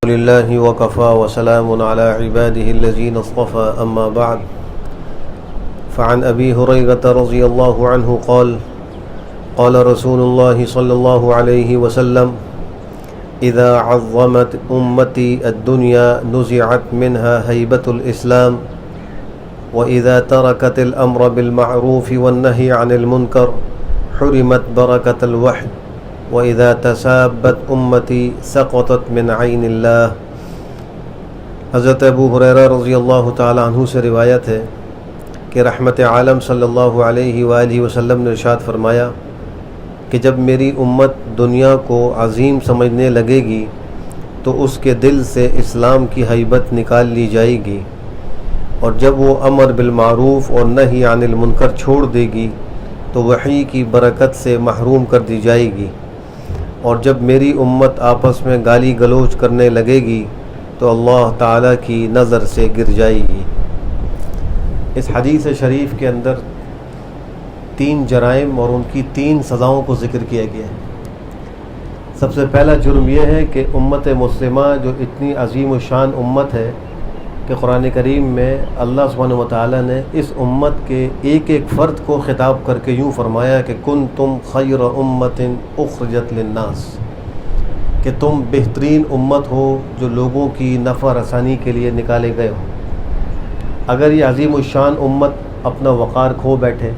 لله وكفى وسلام على عباده الذين اصطفى أما بعد فعن أبي هريرة رضي الله عنه قال قال رسول الله صلى الله عليه وسلم إذا عظمت أمتي الدنيا نزعت منها هيبة الإسلام وإذا تركت الأمر بالمعروف والنهي عن المنكر حرمت بركة الوحي وَإِذَا تَسَابَّتْ أُمَّتِي سَقَطَتْ مِنْ عَيْنِ اللَّهِ۔ حضرت ابو ہریرہ رضی اللہ تعالی عنہ سے روایت ہے کہ رحمت عالم صلی اللہ علیہ وآلہ وسلم نے ارشاد فرمایا کہ جب میری امت دنیا کو عظیم سمجھنے لگے گی تو اس کے دل سے اسلام کی ہیبت نکال لی جائے گی، اور جب وہ امر بالمعروف اور نہی عن المنکر چھوڑ دے گی تو وحی کی برکت سے محروم کر دی جائے گی، اور جب میری امت آپس میں گالی گلوچ کرنے لگے گی تو اللہ تعالیٰ کی نظر سے گر جائے گی۔ اس حدیث شریف کے اندر 3 جرائم اور ان کی 3 سزاؤں کو ذکر کیا گیا ہے۔ سب سے پہلا جرم یہ ہے کہ امت مسلمہ جو اتنی عظیم الشان امت ہے کہ قرآن کریم میں اللہ سبحانہ وتعالیٰ نے اس امت کے ایک ایک فرد کو خطاب کر کے یوں فرمایا کہ کنتم خیر امت اخرجت للناس، کہ تم بہترین امت ہو جو لوگوں کی نفع رسانی کے لیے نکالے گئے ہو۔ اگر یہ عظیم الشان امت اپنا وقار کھو بیٹھے،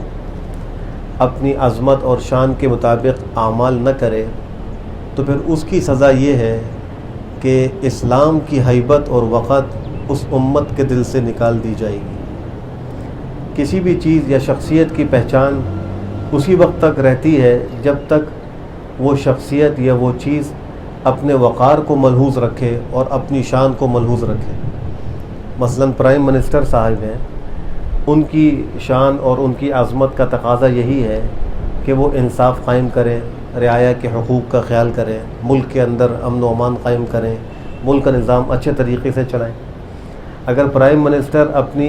اپنی عظمت اور شان کے مطابق اعمال نہ کرے تو پھر اس کی سزا یہ ہے کہ اسلام کی ہیبت اور وقت اس امت کے دل سے نکال دی جائے گی۔ کسی بھی چیز یا شخصیت کی پہچان اسی وقت تک رہتی ہے جب تک وہ شخصیت یا وہ چیز اپنے وقار کو ملحوظ رکھے اور اپنی شان کو ملحوظ رکھے۔ مثلا پرائم منسٹر صاحب ہیں، ان کی شان اور ان کی عظمت کا تقاضا یہی ہے کہ وہ انصاف قائم کریں، رعایا کے حقوق کا خیال کریں، ملک کے اندر امن و امان قائم کریں، ملک کا نظام اچھے طریقے سے چلائیں۔ اگر پرائم منسٹر اپنے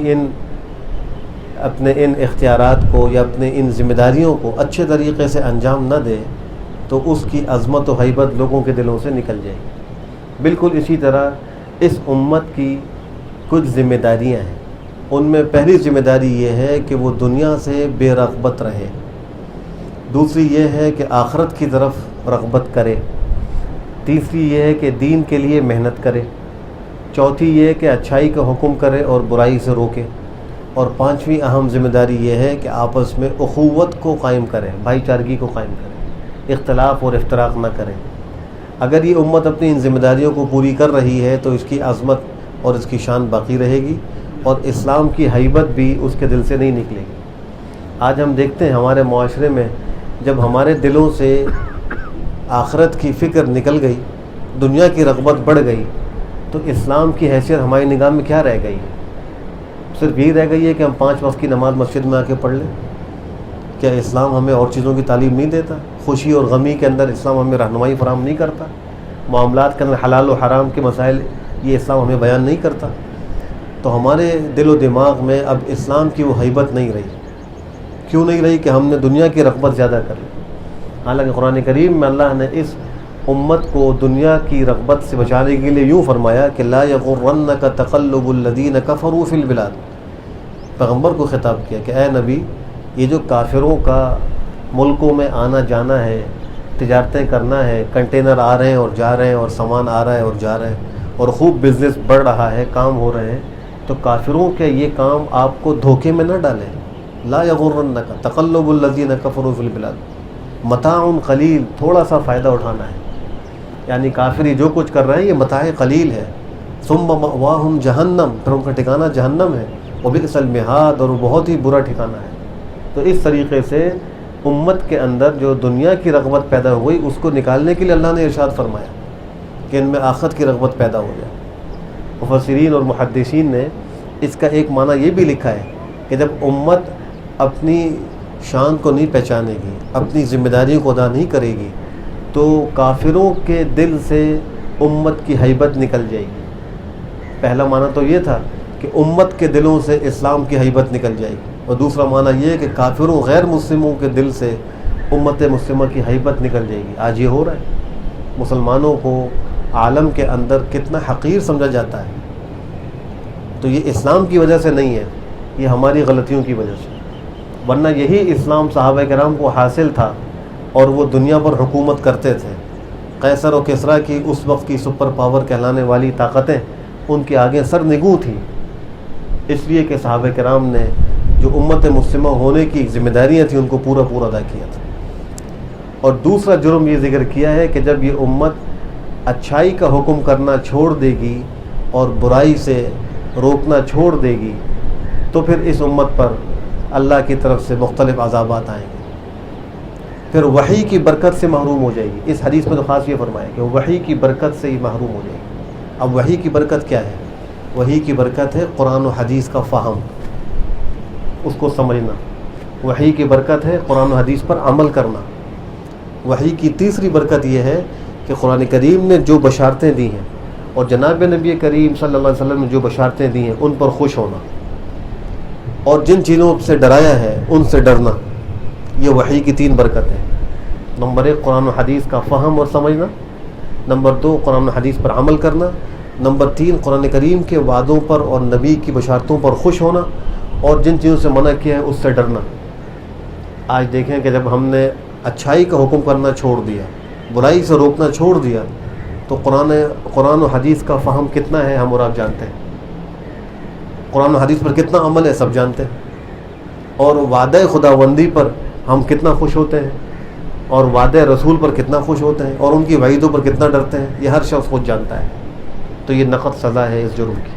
ان اختیارات کو یا اپنے ان ذمہ داریوں کو اچھے طریقے سے انجام نہ دے تو اس کی عظمت و ہیبت لوگوں کے دلوں سے نکل جائے گی۔ بالکل اسی طرح اس امت کی کچھ ذمہ داریاں ہیں، ان میں پہلی ذمہ داری یہ ہے کہ وہ دنیا سے بے رغبت رہے، دوسری یہ ہے کہ آخرت کی طرف رغبت کرے، تیسری یہ ہے کہ دین کے لیے محنت کرے، چوتھی یہ کہ اچھائی کا حکم کرے اور برائی سے روکے، اور 5ویں اہم ذمہ داری یہ ہے کہ آپس میں اخوت کو قائم کرے، بھائی چارگی کو قائم کرے، اختلاف اور افتراق نہ کرے۔ اگر یہ امت اپنی ان ذمہ داریوں کو پوری کر رہی ہے تو اس کی عظمت اور اس کی شان باقی رہے گی، اور اسلام کی ہیبت بھی اس کے دل سے نہیں نکلے گی۔ آج ہم دیکھتے ہیں ہمارے معاشرے میں جب ہمارے دلوں سے آخرت کی فکر نکل گئی، دنیا کی رغبت بڑھ گئی، تو اسلام کی حیثیت ہماری نگاہ میں کیا رہ گئی ہے؟ صرف یہی رہ گئی ہے کہ ہم 5 وقت کی نماز مسجد میں آ کے پڑھ لیں۔ کیا اسلام ہمیں اور چیزوں کی تعلیم نہیں دیتا؟ خوشی اور غمی کے اندر اسلام ہمیں رہنمائی فراہم نہیں کرتا؟ معاملات کے اندر حلال و حرام کے مسائل یہ اسلام ہمیں بیان نہیں کرتا؟ تو ہمارے دل و دماغ میں اب اسلام کی وہ ہیبت نہیں رہی۔ کیوں نہیں رہی؟ کہ ہم نے دنیا کی رغبت زیادہ کر لی۔ حالانکہ قرآن کریم میں اللہ نے اس امت کو دنیا کی رغبت سے بچانے کے لیے یوں فرمایا کہ لا یغرنک تقلب الذین کفروا فی البلاد، پیغمبر کو خطاب کیا کہ اے نبی، یہ جو کافروں کا ملکوں میں آنا جانا ہے، تجارتیں کرنا ہے، کنٹینر آ رہے ہیں اور جا رہے ہیں، اور سامان آ رہا ہے اور جا رہا ہے، اور خوب بزنس بڑھ رہا ہے، کام ہو رہے ہیں، تو کافروں کے یہ کام آپ کو دھوکے میں نہ ڈالیں۔ لا یغرنک تقلب الذین کفروا فی البلاد، متاع قلیل، تھوڑا سا فائدہ اٹھانا ہے، یعنی کافر جو کچھ کر رہے ہیں یہ متاع قلیل ہے۔ ثم مأواہم جہنم، پھر ان کا ٹھکانہ جہنم ہے، وبئس المہاد، اور وہ بہت ہی برا ٹھکانہ ہے۔ تو اس طریقے سے امت کے اندر جو دنیا کی رغبت پیدا ہوئی اس کو نکالنے کے لیے اللہ نے ارشاد فرمایا کہ ان میں آخرت کی رغبت پیدا ہو جائے۔ مفسرین اور محدثین نے اس کا ایک معنی یہ بھی لکھا ہے کہ جب امت اپنی شان کو نہیں پہچانے گی، اپنی ذمہ داریوں کو ادا نہیں کرے گی، تو کافروں کے دل سے امت کی ہیبت نکل جائے گی۔ پہلا معنی تو یہ تھا کہ امت کے دلوں سے اسلام کی ہیبت نکل جائے گی، اور دوسرا معنی یہ کہ کافروں غیر مسلموں کے دل سے امت مسلمہ کی ہیبت نکل جائے گی۔ آج یہ ہو رہا ہے، مسلمانوں کو عالم کے اندر کتنا حقیر سمجھا جاتا ہے، تو یہ اسلام کی وجہ سے نہیں ہے، یہ ہماری غلطیوں کی وجہ سے، ورنہ یہی اسلام صحابہ کرام کو حاصل تھا اور وہ دنیا پر حکومت کرتے تھے۔ قیصر و کسریٰ کی اس وقت کی سپر پاور کہلانے والی طاقتیں ان کے آگے سر نگوں تھیں، اس لیے کہ صحابہ کرام نے جو امت مسلمہ ہونے کی ذمہ داریاں تھیں ان کو پورا ادا کیا تھا۔ اور دوسرا جرم یہ ذکر کیا ہے کہ جب یہ امت اچھائی کا حکم کرنا چھوڑ دے گی اور برائی سے روکنا چھوڑ دے گی تو پھر اس امت پر اللہ کی طرف سے مختلف عذابات آئیں گے، پھر وحی کی برکت سے محروم ہو جائے گی۔ اس حدیث میں تو خاص یہ فرمایا کہ وحی کی برکت سے ہی محروم ہو جائے گی۔ اب وحی کی برکت کیا ہے؟ وحی کی برکت ہے قرآن و حدیث کا فہم، اس کو سمجھنا۔ وحی کی برکت ہے قرآن و حدیث پر عمل کرنا۔ وحی کی تیسری برکت یہ ہے کہ قرآن کریم نے جو بشارتیں دی ہیں اور جناب نبی کریم صلی اللہ علیہ وسلم نے جو بشارتیں دی ہیں ان پر خوش ہونا، اور جن چیزوں سے ڈرایا ہے ان سے ڈرنا، یہ وحی کی 3 برکتیں۔ نمبر 1 قرآن و حدیث کا فہم اور سمجھنا، نمبر 2 قرآن و حدیث پر عمل کرنا، نمبر 3 قرآن کریم کے وعدوں پر اور نبی کی بشارتوں پر خوش ہونا، اور جن چیزوں سے منع کیا ہے اس سے ڈرنا۔ آج دیکھیں کہ جب ہم نے اچھائی کا حکم کرنا چھوڑ دیا، برائی سے روکنا چھوڑ دیا، تو قرآن و حدیث کا فہم کتنا ہے ہم اور آپ جانتے ہیں، قرآن و حدیث پر کتنا عمل ہے سب جانتے ہیں، اور وعدہ خداوندی پر ہم کتنا خوش ہوتے ہیں، اور وعدہ رسول پر کتنا خوش ہوتے ہیں، اور ان کی وعیدوں پر کتنا ڈرتے ہیں، یہ ہر شخص خود جانتا ہے۔ تو یہ نقد سزا ہے اس جرم کی۔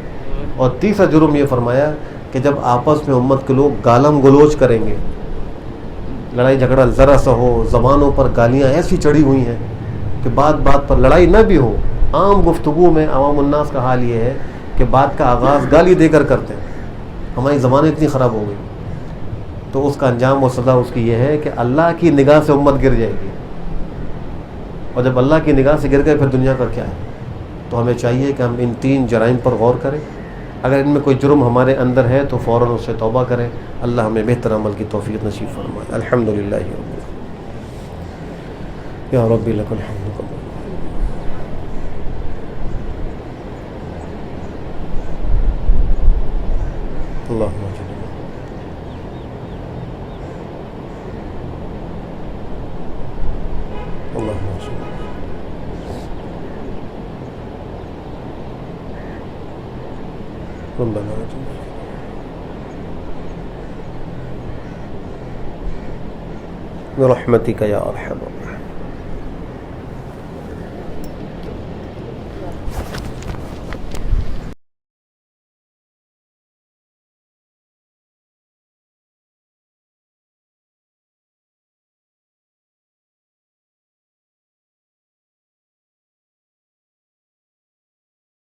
اور تیسرا جرم یہ فرمایا کہ جب آپس میں امت کے لوگ گالم گلوچ کریں گے، لڑائی جھگڑا ذرا سا ہو، زبانوں پر گالیاں ایسی چڑھی ہوئی ہیں کہ بات بات پر لڑائی نہ بھی ہو، عام گفتگو میں عوام الناس کا حال یہ ہے کہ بات کا آغاز گالی دے کر کرتے ہیں، ہماری زبانیں اتنی خراب ہو گئی، تو اس کا انجام و سزا اس کی یہ ہے کہ اللہ کی نگاہ سے امت گر جائے گی، اور جب اللہ کی نگاہ سے گر گئے پھر دنیا کا کیا ہے۔ تو ہمیں چاہیے کہ ہم ان 3 جرائم پر غور کریں، اگر ان میں کوئی جرم ہمارے اندر ہے تو فوراً اس سے توبہ کریں۔ اللہ ہمیں بہتر عمل کی توفیق نصیب فرمائے۔ الحمدللہ یا رب لک الحمد۔ اللہم اللهم صل ربنا آتنا برحمتك يا أرحم الراحمين۔